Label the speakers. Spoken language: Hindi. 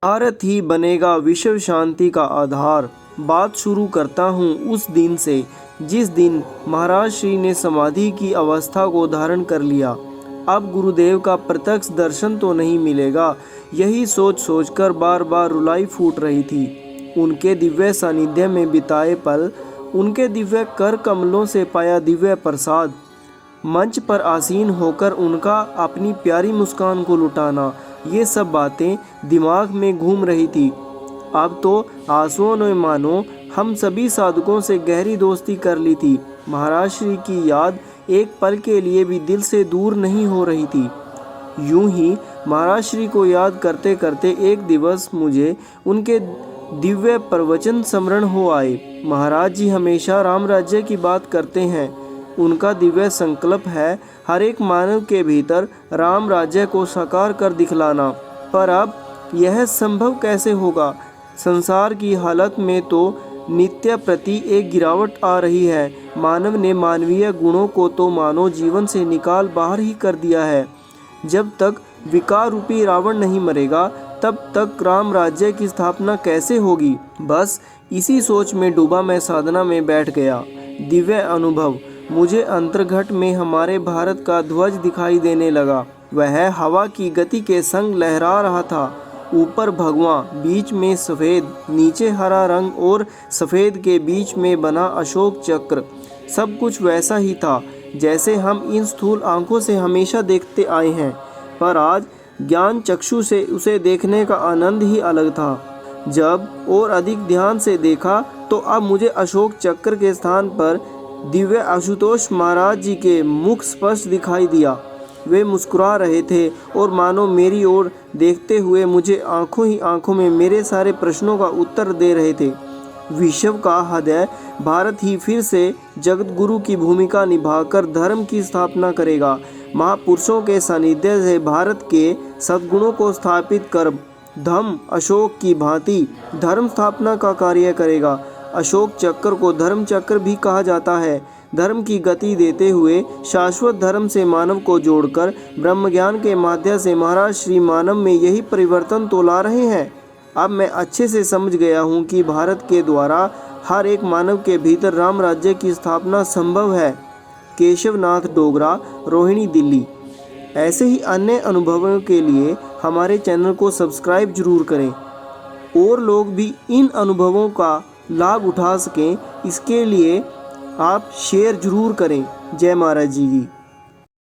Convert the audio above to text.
Speaker 1: भारत ही बनेगा विश्व शांति का आधार। बात शुरू करता हूँ उस दिन से जिस दिन महाराज श्री ने समाधि की अवस्था को धारण कर लिया। अब गुरुदेव का प्रत्यक्ष दर्शन तो नहीं मिलेगा, यही सोच सोचकर बार बार रुलाई फूट रही थी। उनके दिव्य सानिध्य में बिताए पल, उनके दिव्य कर कमलों से पाया दिव्य प्रसाद, मंच पर आसीन होकर उनका अपनी प्यारी मुस्कान को लुटाना, ये सब बातें दिमाग में घूम रही थी। अब तो आंसुओं ने मानो हम सभी साधकों से गहरी दोस्ती कर ली थी। महाराज श्री की याद एक पल के लिए भी दिल से दूर नहीं हो रही थी। यूं ही महाराज श्री को याद करते करते एक दिवस मुझे उनके दिव्य प्रवचन स्मरण हो आए। महाराज जी हमेशा राम राज्य की बात करते हैं। उनका दिव्य संकल्प है हर एक मानव के भीतर राम राज्य को साकार कर दिखलाना। पर अब यह संभव कैसे होगा? संसार की हालत में तो नित्य प्रति एक गिरावट आ रही है। मानव ने मानवीय गुणों को तो मानव जीवन से निकाल बाहर ही कर दिया है। जब तक विकार रूपी रावण नहीं मरेगा तब तक राम राज्य की स्थापना कैसे होगी? बस इसी सोच में डूबा मैं साधना में बैठ गया। दिव्य अनुभव, मुझे अंतर्घट में हमारे भारत का ध्वज दिखाई देने लगा। वह हवा की गति के संग लहरा रहा था। ऊपर भगवा, बीच में सफ़ेद, नीचे हरा रंग और सफ़ेद के बीच में बना अशोक चक्र। सब कुछ वैसा ही था जैसे हम इन स्थूल आंखों से हमेशा देखते आए हैं। पर आज ज्ञान चक्षु से उसे देखने का आनंद ही अलग था। जब और अधिक ध्यान से देखा तो अब मुझे अशोक चक्र के स्थान पर दिव्य आशुतोष महाराज जी के मुख स्पष्ट दिखाई दिया। वे मुस्कुरा रहे थे और मानो मेरी ओर देखते हुए मुझे आंखों ही आंखों में मेरे सारे प्रश्नों का उत्तर दे रहे थे। विश्व का हृदय भारत ही फिर से जगत गुरु की भूमिका निभाकर धर्म की स्थापना करेगा। महापुरुषों के सानिध्य से भारत के सद्गुणों को स्थापित कर धम्म अशोक की भांति धर्म स्थापना का कार्य करेगा। अशोक चक्र को धर्म चक्र भी कहा जाता है। धर्म की गति देते हुए शाश्वत धर्म से मानव को जोड़कर ब्रह्म ज्ञान के माध्यम से महाराज श्री मानव में यही परिवर्तन तो ला रहे हैं। अब मैं अच्छे से समझ गया हूँ कि भारत के द्वारा हर एक मानव के भीतर राम राज्य की स्थापना संभव है। केशवनाथ डोगरा, रोहिणी, दिल्ली। ऐसे ही अन्य अनुभवों के लिए हमारे चैनल को सब्सक्राइब जरूर करें और लोग भी इन अनुभवों का लाभ उठा सकें। इसके लिए आप शेयर जरूर करें। जय महाराज जी की।